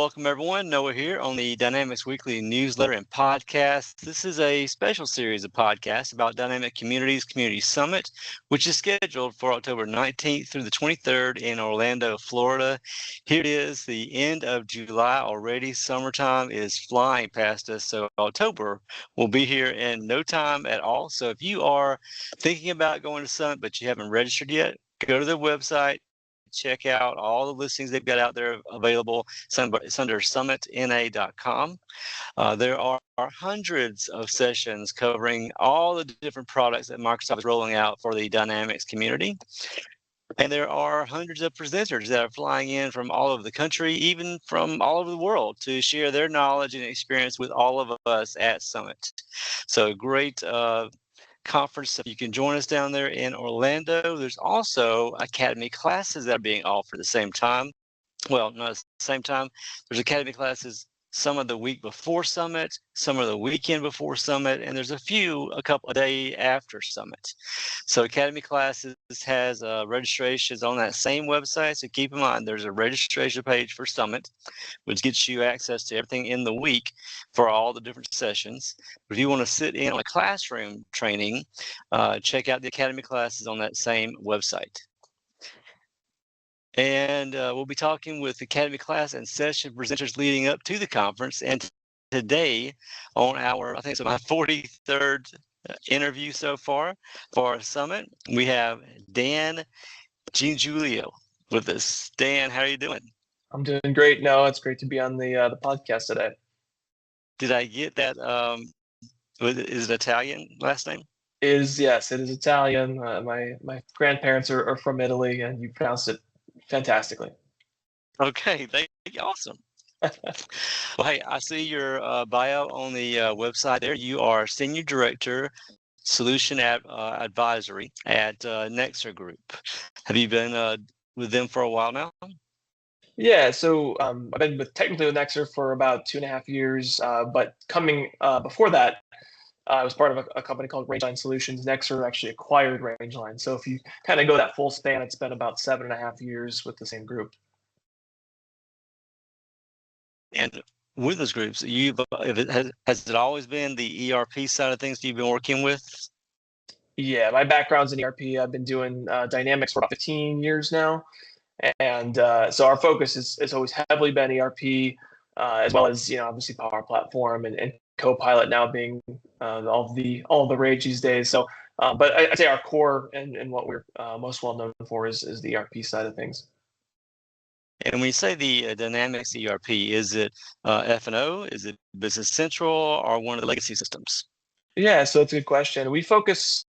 Welcome, everyone. Noah here on the Dynamics Weekly newsletter and podcast. This is a special series of podcasts about Dynamic Communities Community Summit, which is scheduled for October 19th through the 23rd in Orlando, Florida. Here it is, the end of July already. Summertime is flying past us, so October will be here in no time at all. So if you are thinking about going to Summit, but you haven't registered yet, go to their website. Check out all the listings they've got out there available. It's under SummitNA.com. There are hundreds of sessions covering all the different products that Microsoft is rolling out for the Dynamics community. And there are hundreds of presenters that are flying in from all over the country, even from all over the world, to share their knowledge and experience with all of us at Summit. So great conference. You can join us down there in Orlando. There's also academy classes that are being offered at the same time. Well, not at the same time. There's academy classes some of the week before Summit, some of the weekend before Summit, and there's a couple of days after Summit. So academy classes has registrations on that same website. So keep in mind, there's a registration page for Summit, which gets you access to everything in the week for all the different sessions. But if you want to sit in on a classroom training, check out the academy classes on that same website. And we'll be talking with Academy class and session presenters leading up to the conference. And today on I think it's my 43rd interview so far for our summit, we have Dan Giangiulio with us. Dan, how are you doing? I'm doing great. No, it's great to be on the podcast today. Did I get that? Is it Italian last name? Yes, it is Italian. My grandparents are from Italy, and you pronounced it fantastically. Okay, thank you. Awesome. Well, hey, I see your bio on the website there. You are Senior Director, Solution Advisory at Nexer Group. Have you been with them for a while now? Yeah, so I've been technically with Nexer for about 2.5 years, but coming before that, I was part of a company called Rangeline Solutions. Nexer actually acquired Rangeline. So if you kind of go that full span, it's been about 7.5 years with the same group. And with those groups, has it always been the ERP side of things you've been working with? Yeah, my background's in ERP. I've been doing Dynamics for about 15 years now. And so our focus has always heavily been ERP, as well as, obviously Power Platform and Copilot now being all the rage these days. So, but I'd say our core and what we're most well known for is the ERP side of things. And when you say the Dynamics ERP, is it F&O, is it Business Central, or one of the legacy systems? Yeah, so it's a good question. We focus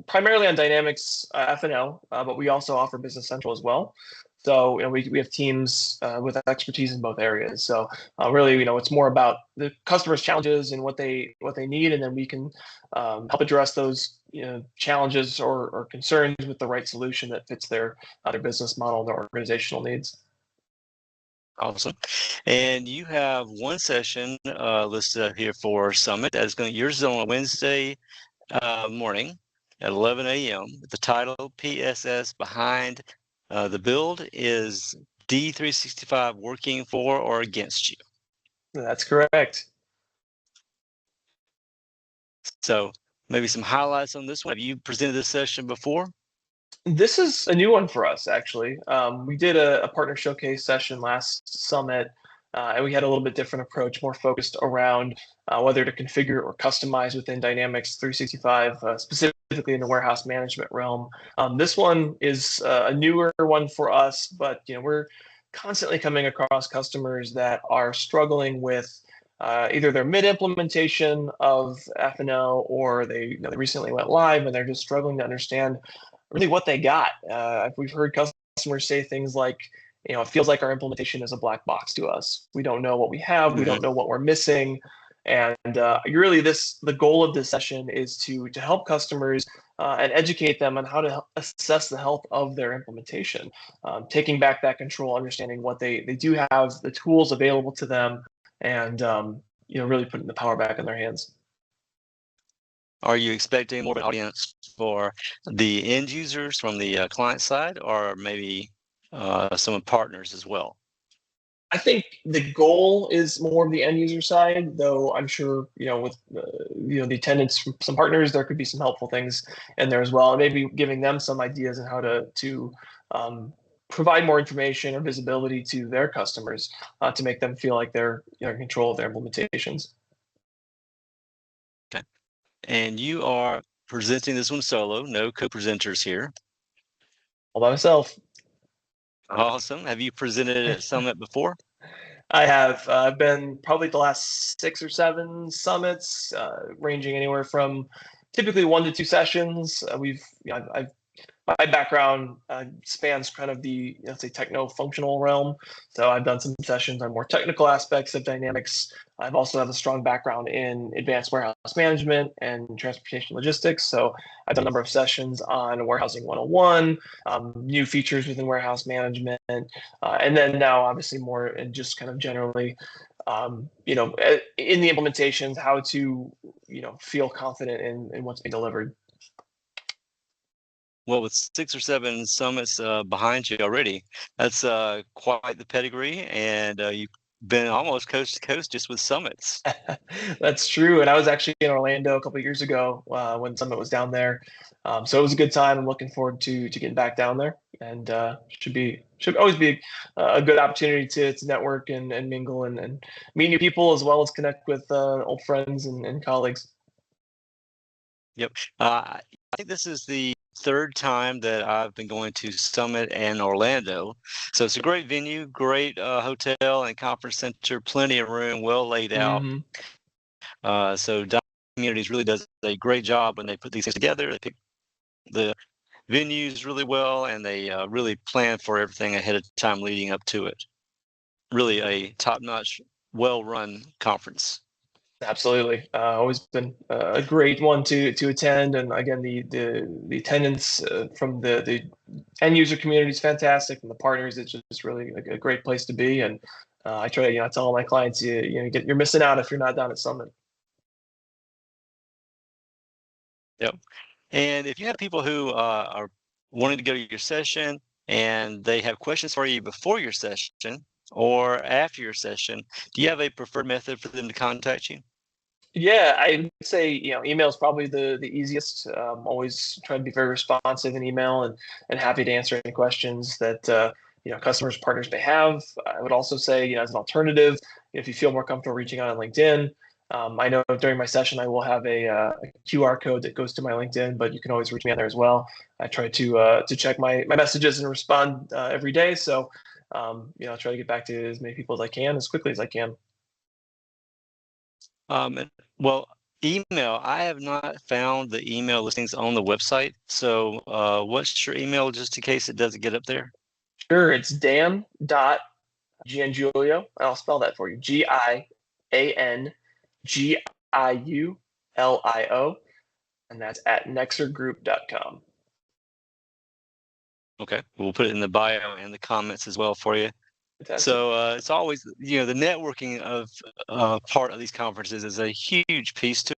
primarily on Dynamics F&O, but we also offer Business Central as well. So we have teams with expertise in both areas. So really, it's more about the customer's challenges and what they need, and then we can help address those challenges or concerns with the right solution that fits their business model, their organizational needs. Awesome. And you have one session listed up here for Summit that is yours is on a Wednesday morning at 11 a.m. The title PSS Behind the Build is D365 Working for or Against You. That's correct. So maybe some highlights on this one. Have you presented this session before? This is a new one for us, actually. We did a partner showcase session last summit, and we had a little bit different approach, more focused around whether to configure or customize within Dynamics 365, specifically in the warehouse management realm. This one is a newer one for us, but we're constantly coming across customers that are struggling with either their mid-implementation of F&O or they recently went live and they're just struggling to understand really what they got. We've heard customers say things like, it feels like our implementation is a black box to us. We don't know what we have. We don't know what we're missing. And really the goal of this session is to help customers and educate them on how to assess the health of their implementation, taking back that control, understanding what they do have, the tools available to them, and really putting the power back in their hands. Are you expecting more of an audience for the end users from the client side, or maybe some partners as well? I think the goal is more of the end user side, though I'm sure, with the attendance from some partners, there could be some helpful things in there as well, and maybe giving them some ideas on how to um, provide more information or visibility to their customers to make them feel like they're in control of their implementations. Okay. And you are presenting this one solo, no co-presenters here. All by myself. Awesome. Have you presented at Summit before? I have. I've been probably the last 6 or 7 summits, ranging anywhere from typically 1 to 2 sessions. I've my background spans kind of the, let's say, techno-functional realm. So I've done some sessions on more technical aspects of Dynamics. I've also have a strong background in advanced warehouse management and transportation logistics. So I've done a number of sessions on warehousing 101, new features within warehouse management, and then now obviously more in just kind of generally, in the implementations, how to, feel confident in what's being delivered. Well, with 6 or 7 summits behind you already, that's quite the pedigree, and you've been almost coast to coast just with summits. That's true. And I was actually in Orlando a couple of years ago when Summit was down there. So it was a good time. I'm looking forward to getting back down there, and should always be a good opportunity to network and mingle and meet new people, as well as connect with old friends and colleagues. Yep. I think this is the third time that I've been going to Summit and Orlando. So it's a great venue, great hotel and conference center, plenty of room, well laid out. Hmm. So Dynamic Communities really does a great job when they put these things together. They pick the venues really well, and they really plan for everything ahead of time leading up to it. Really a top-notch, well-run conference. Absolutely, always been a great one to attend, and again, the attendance from the end user community is fantastic, and the partners, it's just really a great place to be. And I try to tell all my clients, you're missing out if you're not down at Summit. Yep. And if you have people who are wanting to go to your session and they have questions for you before your session or after your session, do you have a preferred method for them to contact you? Yeah, I would say email is probably the easiest. Always try to be very responsive in email and happy to answer any questions that customers partners may have. I would also say as an alternative, if you feel more comfortable reaching out on LinkedIn. I know during my session I will have a QR code that goes to my LinkedIn, but you can always reach me on there as well. I try to check my messages and respond every day. So I'll try to get back to as many people as I can as quickly as I can. Well, email, I have not found the email listings on the website. So what's your email just in case it doesn't get up there? Sure, it's Dan.Giangiulio. I'll spell that for you. Giangiulio, and that's at nexergroup.com. Okay, we'll put it in the bio and the comments as well for you. Fantastic. So it's always, the networking of part of these conferences is a huge piece to it.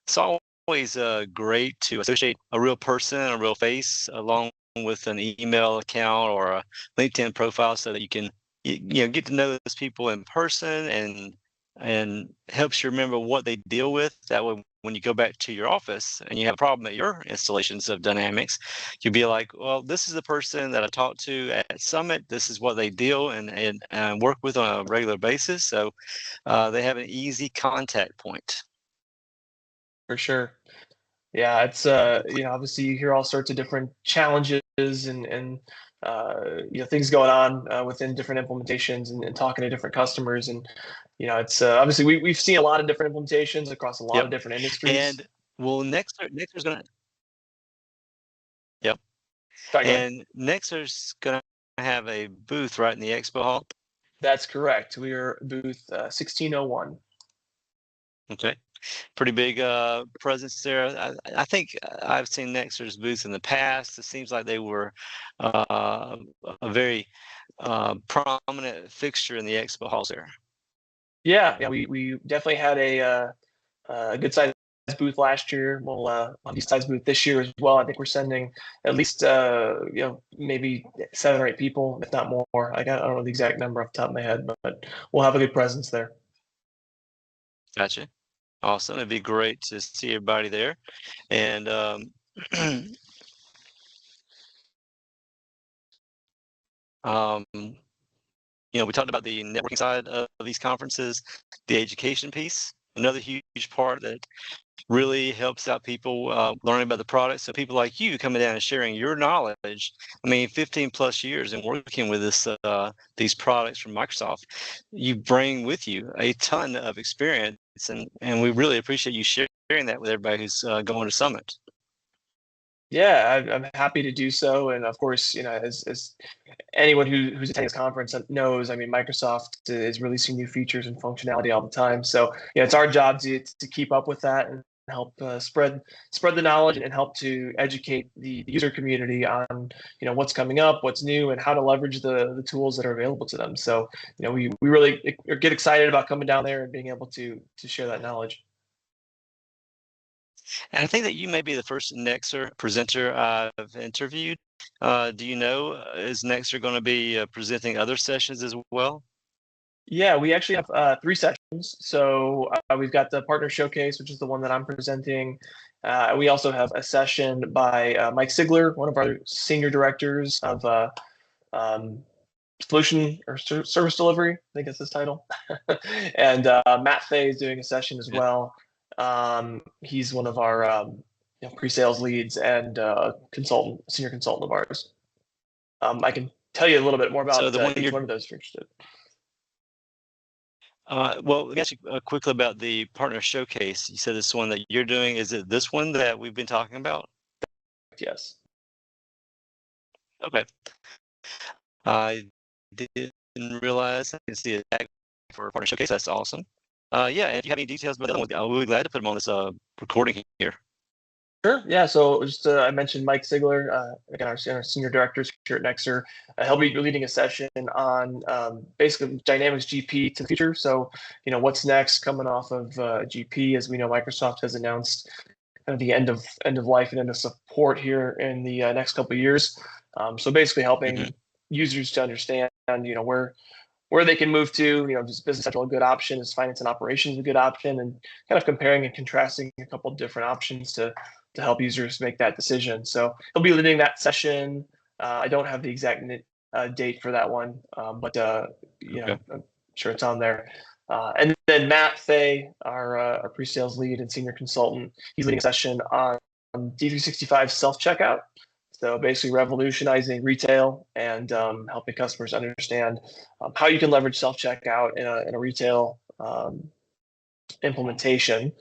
It's always great to associate a real person, a real face, along with an email account or a LinkedIn profile, so that you can get to know those people in person, and helps you remember what they deal with. That way, when you go back to your office and you have a problem at your installations of Dynamics, you'll be like, well, this is the person that I talked to at Summit. This is what they deal and work with on a regular basis. So they have an easy contact point. For sure. Yeah, it's obviously you hear all sorts of different challenges and things going on within different implementations and talking to different customers. And it's obviously we've seen a lot of different implementations across a lot Yep. of different industries. And well, Nexter's gonna. Yep. Sorry, go ahead. And Nexter's gonna have a booth right in the expo hall. That's correct. We are booth 1601. Okay. Pretty big presence there. I think I've seen Nexter's booth in the past. It seems like they were uh, a very prominent fixture in the expo halls there. Yeah, we definitely had a good sized booth last year. We'll have a decent size booth this year as well. I think we're sending at least maybe 7 or 8 people, if not more. I don't know the exact number off the top of my head, but we'll have a good presence there. Gotcha. Awesome. It'd be great to see everybody there. And we talked about the networking side of these conferences, the education piece, another huge part that really helps out people learning about the product. So people like you coming down and sharing your knowledge. I mean, 15 plus years and working with these products from Microsoft, you bring with you a ton of experience, and we really appreciate you sharing that with everybody who's going to Summit. Yeah, I'm happy to do so, and of course, as anyone who's attending this conference knows, I mean, Microsoft is releasing new features and functionality all the time. So, it's our job to keep up with that and help spread the knowledge and help to educate the user community on what's coming up, what's new, and how to leverage the tools that are available to them. So, we really get excited about coming down there and being able to share that knowledge. And I think that you may be the first Nexer presenter I've interviewed. Do you know, is Nexer going to be presenting other sessions as well? Yeah, we actually have 3 sessions. So we've got the partner showcase, which is the one that I'm presenting. We also have a session by Mike Sigler, one of our senior directors of solution or service delivery. I think that's his title. And Matt Fay is doing a session as well. He's one of our pre-sales leads and senior consultant of ours. I can tell you a little bit more about each one of those if you're interested. Well, let me ask you quickly about the partner showcase. You said this one that you're doing. Is it this one that we've been talking about? Yes. Okay. I didn't realize I can see a tag for a partner showcase. That's awesome. Yeah, and if you have any details about that one, I'll be glad to put them on this recording here. Sure. Yeah. So just I mentioned Mike Sigler, again, our senior director here at Nexer. He'll be leading a session on basically Dynamics GP to the future. So, what's next coming off of GP, as we know, Microsoft has announced kind of the end of life and end of support here in the next couple of years. So basically helping users to understand, where they can move to. Is Business Central a good option? Is Finance and Operations a good option? And kind of comparing and contrasting a couple of different options to help users make that decision. So he'll be leading that session. I don't have the exact date for that one, but I'm sure it's on there. And then Matt Fay, our pre-sales lead and senior consultant, he's leading a session on D365 self-checkout. So basically revolutionizing retail and helping customers understand how you can leverage self-checkout in a retail implementation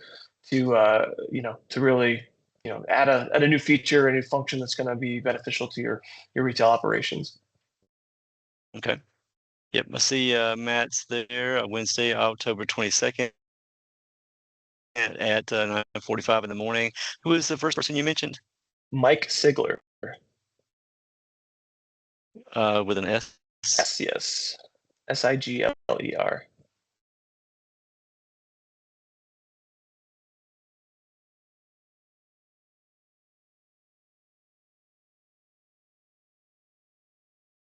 to really add a new feature, a new function that's going to be beneficial to your retail operations. Okay. Yep, I see Matt's there Wednesday, October 22nd at 9:45 in the morning. Who is the first person you mentioned? Mike Sigler. With an S? Yes. Sigler.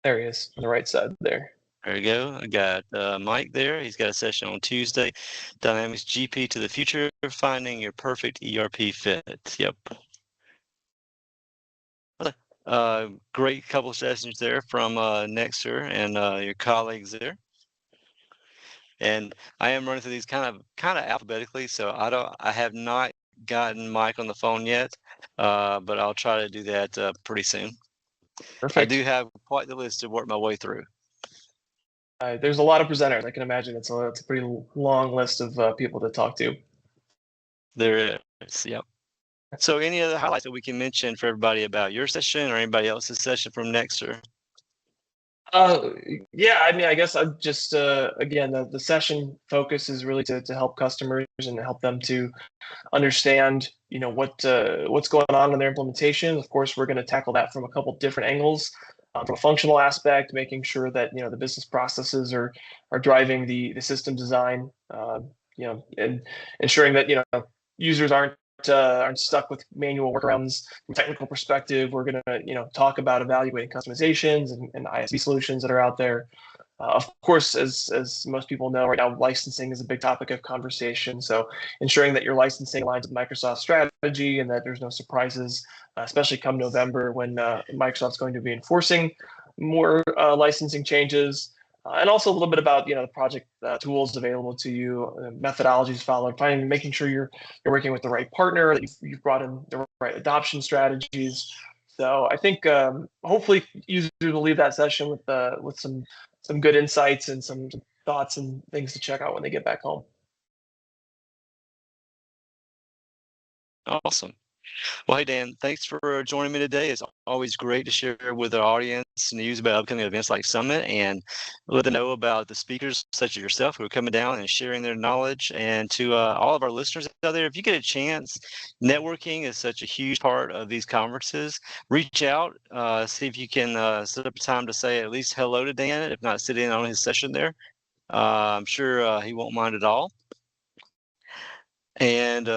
There he is on the right side there. There you go. I got Mike there. He's got a session on Tuesday. Dynamics GP to the future, finding your perfect ERP fit. Yep. Great couple of sessions there from Nexer and your colleagues there. And I am running through these kind of alphabetically, so I have not gotten Mike on the phone yet, but I'll try to do that pretty soon. Perfect. I do have quite the list to work my way through. There's a lot of presenters. I can imagine it's a pretty long list of people to talk to. There is, yep. So any other highlights that we can mention for everybody about your session or anybody else's session from Nexer? Yeah, I mean, I guess I'm just again, the session focus is really to help customers and help them to understand, what's going on in their implementation. Of course, we're going to tackle that from a couple different angles. From a functional aspect, making sure that the business processes are driving the system design, and ensuring that users aren't aren't stuck with manual workarounds. From a technical perspective, we're going to talk about evaluating customizations and ISV solutions that are out there. Of course, as most people know right now, licensing is a big topic of conversation. So ensuring that your licensing aligns with Microsoft's strategy and that there's no surprises, especially come November when Microsoft's going to be enforcing more licensing changes. And also a little bit about the project tools available to you, methodologies followed, making sure you're working with the right partner, that you've brought in the right adoption strategies. So I think hopefully users will leave that session with some good insights and some thoughts and things to check out when they get back home. Awesome. Well, hey, Dan, thanks for joining me today. It's always great to share with our audience news about upcoming events like Summit and let them know about the speakers such as yourself who are coming down and sharing their knowledge. And to all of our listeners out there, if you get a chance, networking is such a huge part of these conferences. Reach out, see if you can set up a time to say at least hello to Dan, if not sit in on his session there. I'm sure he won't mind at all. And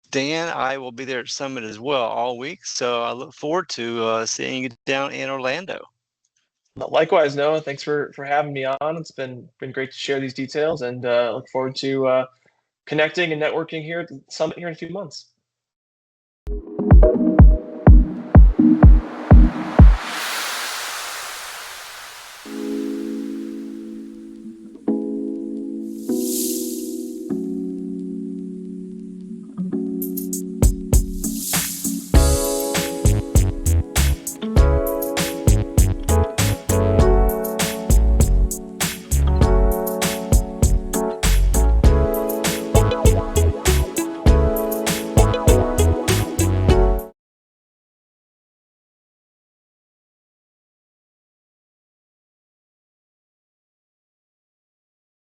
Dan, I will be there at Summit as well all week, so I look forward to seeing you down in Orlando. Likewise, Noah. Thanks for having me on. It's been great to share these details, and look forward to connecting and networking here at the Summit here in a few months.